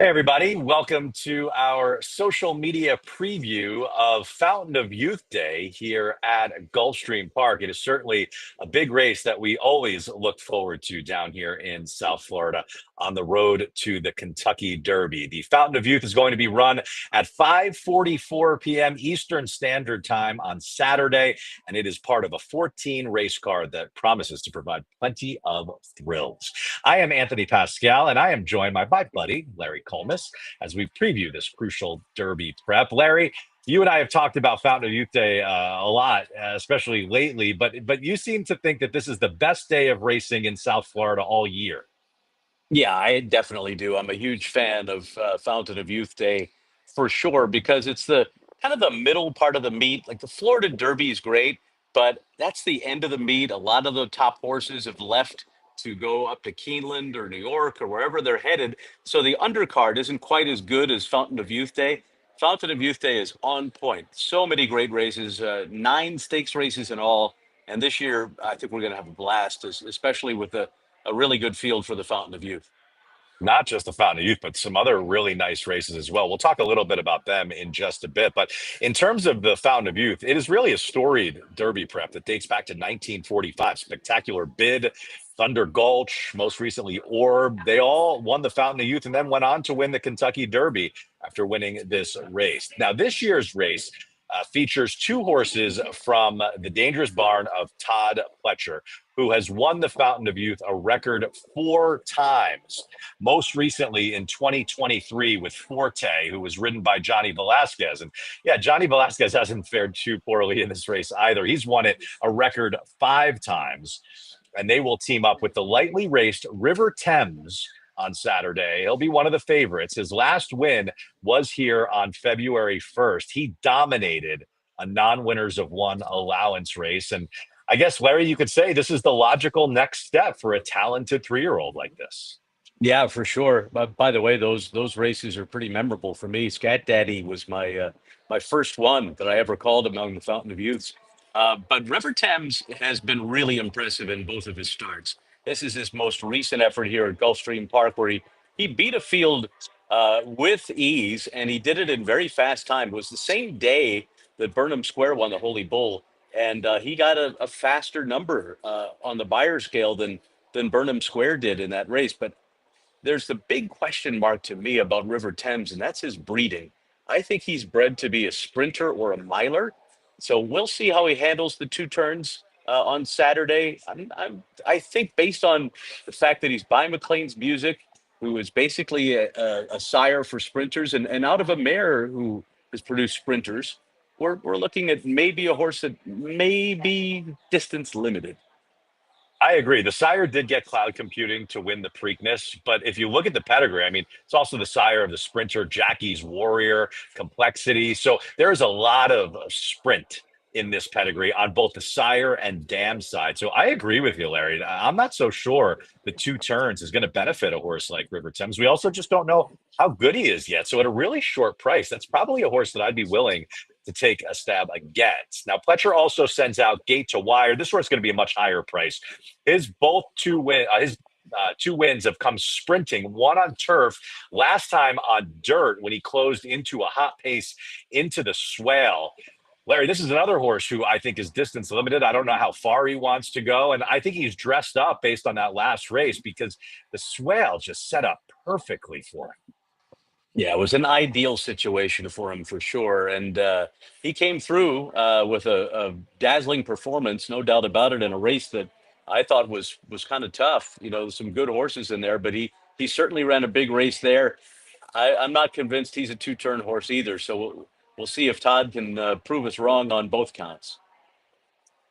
Hey, everybody. Welcome to our social media preview of Fountain of Youth Day here at Gulfstream Park. It is certainly a big race that we always look forward to down here in South Florida on the road to the Kentucky Derby. The Fountain of Youth is going to be run at 5:44 p.m. Eastern Standard Time on Saturday, and it is part of a 14 race card that promises to provide plenty of thrills. I am Anthony Pascal, and I am joined by my buddy, Larry Colmus, as we preview this crucial Derby prep. Larry, you and I have talked about Fountain of Youth Day a lot, especially lately, but you seem to think that this is the best day of racing in South Florida all year. Yeah, I definitely do. I'm a huge fan of Fountain of Youth Day for sure because it's the kind of the middle part of the meet. Like the Florida Derby is great, but that's the end of the meet. A lot of the top horses have left to go up to Keeneland or New York or wherever they're headed. So the undercard isn't quite as good as Fountain of Youth Day. Fountain of Youth Day is on point. So many great races, nine stakes races in all. And this year, I think we're going to have a blast, especially with a really good field for the Fountain of Youth. Not just the Fountain of Youth, but some other really nice races as well. We'll talk a little bit about them in just a bit. But in terms of the Fountain of Youth, it is really a storied Derby prep that dates back to 1945. Spectacular Bid, Thunder Gulch, most recently Orb. They all won the Fountain of Youth and then went on to win the Kentucky Derby after winning this race. Now, this year's race features two horses from the Dangerous Barn of Todd Pletcher, who has won the Fountain of Youth a record 4 times. Most recently in 2023 with Forte, who was ridden by Johnny Velasquez. And yeah, Johnny Velasquez hasn't fared too poorly in this race either. He's won it a record 5 times. And they will team up with the lightly raced River Thames on Saturday. He'll be one of the favorites. His last win was here on February 1st. He dominated a non-winners of one allowance race. And I guess, Larry, you could say this is the logical next step for a talented 3-year-old like this. Yeah, for sure. But by the way, those races are pretty memorable for me. Scat Daddy was my first one that I ever called among the Fountain of Youths. But River Thames has been really impressive in both of his starts. This is his most recent effort here at Gulfstream Park, where he beat a field with ease, and he did it in very fast time. It was the same day that Burnham Square won the Holy Bull, and he got a faster number on the buyer scale than Burnham Square did in that race. But there's the big question mark to me about River Thames, and that's his breeding. I think he's bred to be a sprinter or a miler. So we'll see how he handles the 2 turns on Saturday. I think based on the fact that he's by McLean's Music, who is basically a sire for sprinters, and out of a mare who has produced sprinters, we're looking at maybe a horse that may be distance limited. I agree. The sire did get cloud computing to win the Preakness, but if you look at the pedigree, I mean, it's also the sire of the sprinter, Jackie's Warrior, Complexity. So there is a lot of sprint in this pedigree on both the sire and dam side. So I agree with you, Larry. I'm not so sure the 2 turns is going to benefit a horse like River Thames. We also just don't know how good he is yet. So at a really short price, that's probably a horse that I'd be willing to take a stab against. Now, Pletcher also sends out Gate to Wire. This horse is going to be a much higher price. His 2 wins have come sprinting, one on turf, last time on dirt when he closed into a hot pace into the swale. Larry, this is another horse who I think is distance limited. I don't know how far he wants to go. And I think he's dressed up based on that last race because the swale just set up perfectly for him. Yeah, it was an ideal situation for him for sure, and he came through with a dazzling performance, no doubt about it, in a race that I thought was kind of tough. You know, some good horses in there, but he certainly ran a big race there. I'm not convinced he's a 2 turn horse either, so we'll see if Todd can prove us wrong on both counts.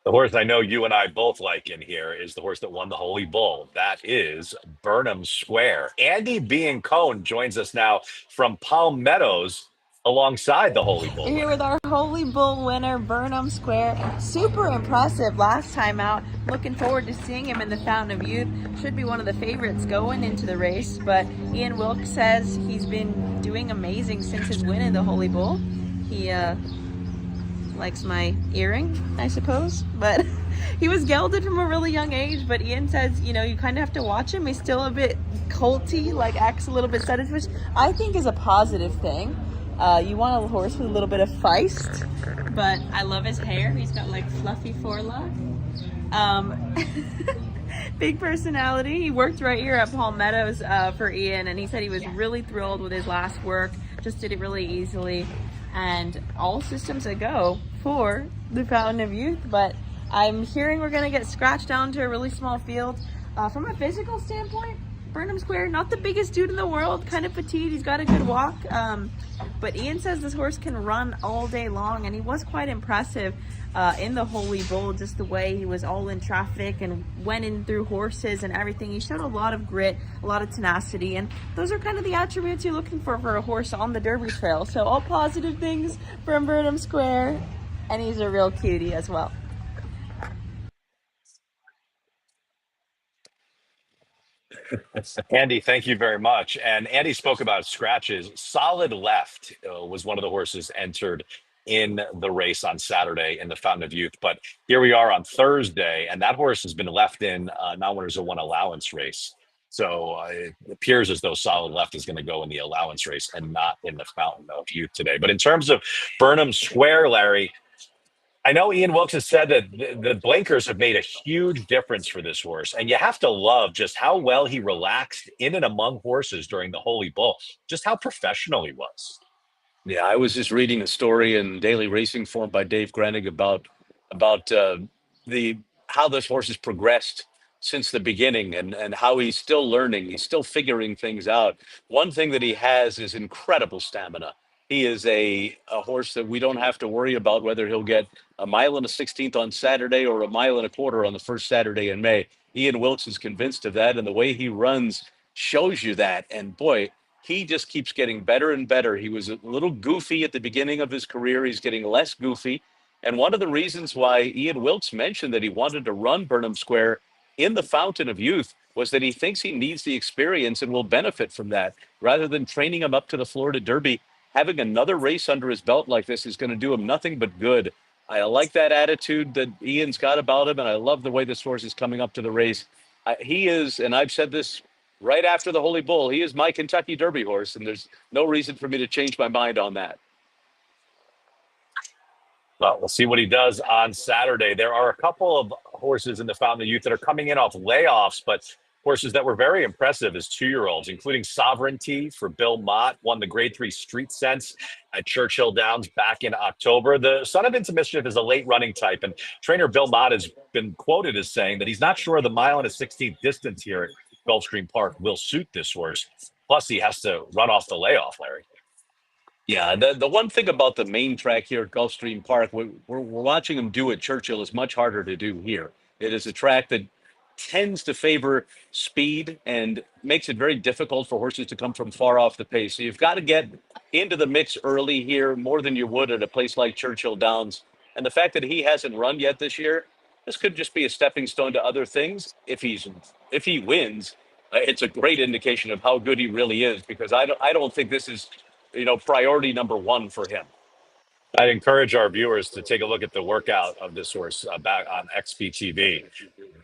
The horse I know you and I both like in here is the horse that won the Holy Bull. That is Burnham Square. Andy Being Cone joins us now from Palm Meadows alongside the Holy Bull Here winner. with our Holy Bull winner, Burnham Square. Super impressive last time out. Looking forward to seeing him in the Fountain of Youth. Should be one of the favorites going into the race, but Ian Wilkes says he's been doing amazing since his win in the Holy Bull. He likes my earring, I suppose, but He was gelded from a really young age, but Ian says, you kind of have to watch him. He's still a bit colty, like acts a little bit sudden, which I think is a positive thing. You want a horse with a little bit of feist, but I love his hair. He's got like fluffy forelock. Big personality. He worked right here at Palmettos for Ian, and he said he was really thrilled with his last work. Just did it really easily, and all systems a go for the Fountain of Youth. But I'm hearing we're going to get scratched down to a really small field. From a physical standpoint, Burnham Square, not the biggest dude in the world, kind of petite. He's got a good walk. But Ian says this horse can run all day long, and he was quite impressive in the Holy Bull, just the way he was all in traffic and went in through horses and everything. He showed a lot of grit, a lot of tenacity, and those are kind of the attributes you're looking for a horse on the Derby Trail. So all positive things from Burnham Square, and he's a real cutie as well. Andy, thank you very much. And Andy spoke about scratches. Solid Left was one of the horses entered in the race on Saturday in the Fountain of Youth. But here we are on Thursday, and that horse has been left in non-winners of one allowance race. So it appears as though Solid Left is going to go in the allowance race and not in the Fountain of Youth today. But in terms of Burnham Square, Larry, I know Ian Wilkes has said that the blinkers have made a huge difference for this horse. And you have to love just how well he relaxed in and among horses during the Holy Bull, just how professional he was. Yeah, I was just reading a story in Daily Racing Form by Dave Grenig about the how this horse has progressed since the beginning, and how he's still learning. He's still figuring things out. One thing that he has is incredible stamina. He is a horse that we don't have to worry about whether he'll get a mile and a 16th on Saturday or a mile and a quarter on the first Saturday in May. Ian Wilkes is convinced of that, and the way he runs shows you that. And boy, he just keeps getting better and better. He was a little goofy at the beginning of his career. He's getting less goofy. And one of the reasons why Ian Wilkes mentioned that he wanted to run Burnham Square in the Fountain of Youth was that he thinks he needs the experience and will benefit from that. Rather than training him up to the Florida Derby, having another race under his belt like this is going to do him nothing but good. I like that attitude that Ian's got about him, and I love the way this horse is coming up to the race. He is, and I've said this right after the Holy Bull, he is my Kentucky Derby horse, and there's no reason for me to change my mind on that. Well, we'll see what he does on Saturday. There are a couple of horses in the Fountain of Youth that are coming in off layoffs, but horses that were very impressive as 2-year-olds, including Sovereignty for Bill Mott, won the Grade 3 Street Sense at Churchill Downs back in October. The Son of Into Mischief is a late running type, and trainer Bill Mott has been quoted as saying that he's not sure the mile and a 16th distance here at Gulfstream Park will suit this horse. Plus, he has to run off the layoff, Larry. Yeah, the one thing about the main track here at Gulfstream Park, we're watching him do at Churchill is much harder to do here. It is a track that tends to favor speed and makes it very difficult for horses to come from far off the pace. So you've got to get into the mix early here more than you would at a place like Churchill Downs. And the fact that he hasn't run yet this year, this could just be a stepping stone to other things. If he wins, it's a great indication of how good he really is, because I don't think this is priority number one for him. I'd encourage our viewers to take a look at the workout of this horse back on XBTV.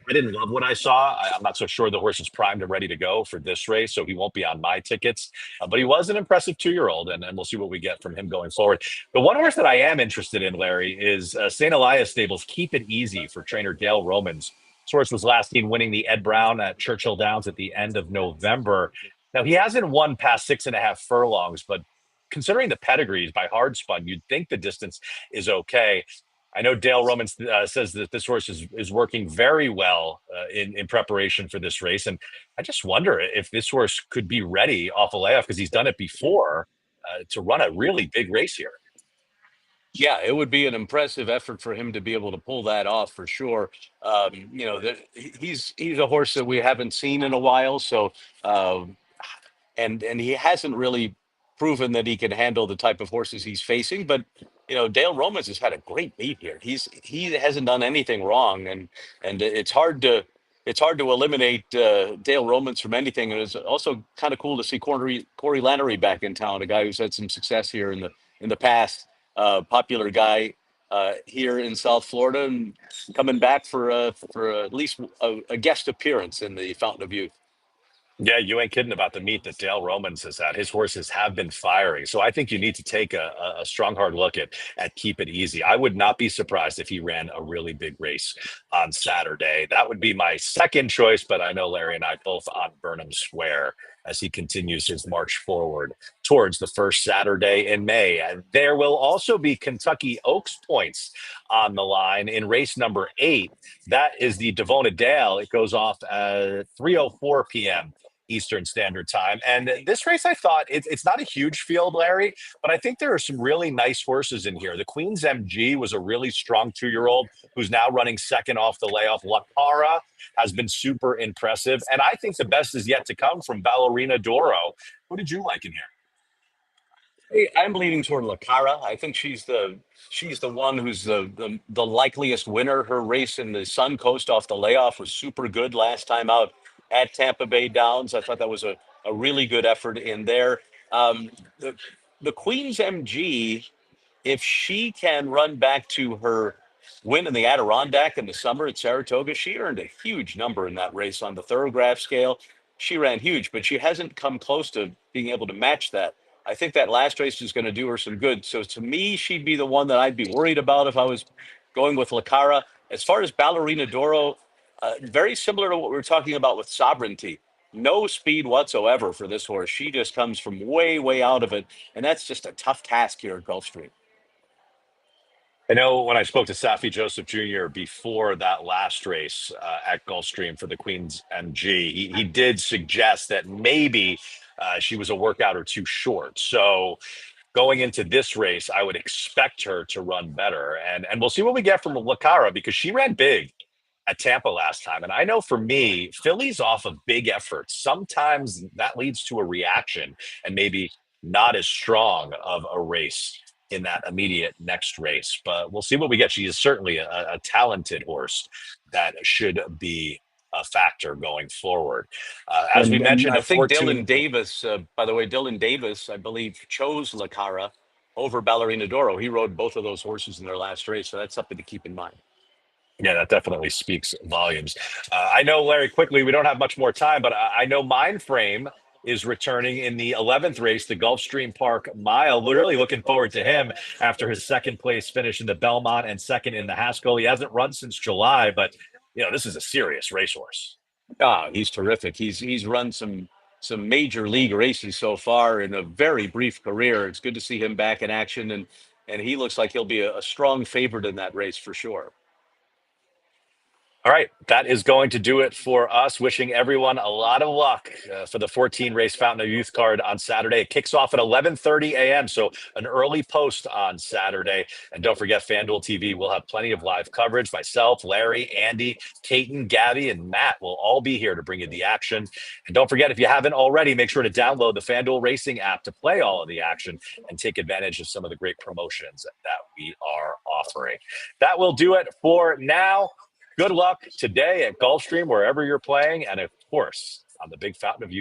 I didn't love what I saw. I'm not so sure the horse is primed and ready to go for this race, so he won't be on my tickets. But he was an impressive 2-year-old, and we'll see what we get from him going forward. The one horse that I am interested in, Larry, is St. Elias Stables Keep It Easy for trainer Dale Romans. This horse was last seen winning the Ed Brown at Churchill Downs at the end of November. Now, he hasn't won past 6.5 furlongs, but considering the pedigrees by hard spun, you'd think the distance is okay. I know Dale Romans says that this horse is working very well in preparation for this race. And I just wonder if this horse could be ready off a layoff, because he's done it before, to run a really big race here. Yeah, it would be an impressive effort for him to be able to pull that off for sure. He's a horse that we haven't seen in a while. So, and he hasn't really proven that he can handle the type of horses he's facing. But Dale Romans has had a great meet here. He hasn't done anything wrong, and it's hard to eliminate Dale Romans from anything. And it's also kind of cool to see Corey Lannery back in town, a guy who's had some success here in the past. Popular guy. here in South Florida, and coming back for at least a guest appearance in the Fountain of Youth. Yeah, you ain't kidding about the meat that Dale Romans has had. His horses have been firing. So I think you need to take a strong, hard look at Keep It Easy. I would not be surprised if he ran a really big race on Saturday. That would be my second choice, but I know Larry and I both on Burnham Square as he continues his march forward towards the first Saturday in May. And there will also be Kentucky Oaks points on the line in race number 8. That is the Davona Dale. It goes off at 3:04 p.m. Eastern Standard Time. And this race, I thought it's not a huge field, Larry, but I think there are some really nice horses in here. The Queen's MG was a really strong 2-year-old who's now running second off the layoff. La Cara has been super impressive. And I think the best is yet to come from Ballerina Doro. Who did you like in here? Hey, I'm leaning toward Lakara. I think she's the one who's the likeliest winner. Her race in the Sun Coast off the layoff was super good last time out at Tampa Bay Downs. I thought that was a really good effort in there. The Queen's MG, if she can run back to her win in the Adirondack in the summer at Saratoga, she earned a huge number in that race on the Thoroughgraph scale. She ran huge, but she hasn't come close to being able to match that. I think that last race is going to do her some good. So to me, she'd be the one that I'd be worried about if I was going with Lacara. As far as Ballerina Doro, very similar to what we were talking about with Sovereignty. No speed whatsoever for this horse. She just comes from way, way out of it. And that's just a tough task here at Gulfstream. I know when I spoke to Safi Joseph Jr. before that last race at Gulfstream for the Queen's MG, he did suggest that maybe she was a workout or two short. So going into this race, I would expect her to run better. And we'll see what we get from Lacara because she ran big at Tampa last time. And I know for me, Phillies off of big efforts, sometimes that leads to a reaction and maybe not as strong of a race in that immediate next race. But we'll see what we get. She is certainly a talented horse that should be a factor going forward. As we And mentioned, I a think Dylan 14. Davis, by the way, Dylan Davis, I believe, chose Lacara over Ballerina Doro. He rode both of those horses in their last race. So that's something to keep in mind. Yeah, that definitely speaks volumes. I know, Larry, quickly, we don't have much more time, but I know Mindframe is returning in the 11th race, the Gulfstream Park Mile. We're really looking forward to him after his second place finish in the Belmont and second in the Haskell. He hasn't run since July, but this is a serious racehorse. Ah, he's terrific. He's run some major league races so far in a very brief career. It's good to see him back in action, and he looks like he'll be a strong favorite in that race for sure. All right, that is going to do it for us. Wishing everyone a lot of luck for the 14 race Fountain of Youth card on Saturday. It kicks off at 11:30 a.m., so an early post on Saturday. And don't forget, FanDuel TV will have plenty of live coverage. Myself, Larry, Andy, Caton, Gabby, and Matt will all be here to bring you the action. And don't forget, if you haven't already, make sure to download the FanDuel Racing app to play all of the action and take advantage of some of the great promotions that we are offering. That will do it for now. Good luck today at Gulfstream, wherever you're playing, and of course, on the Big Fountain of Youth.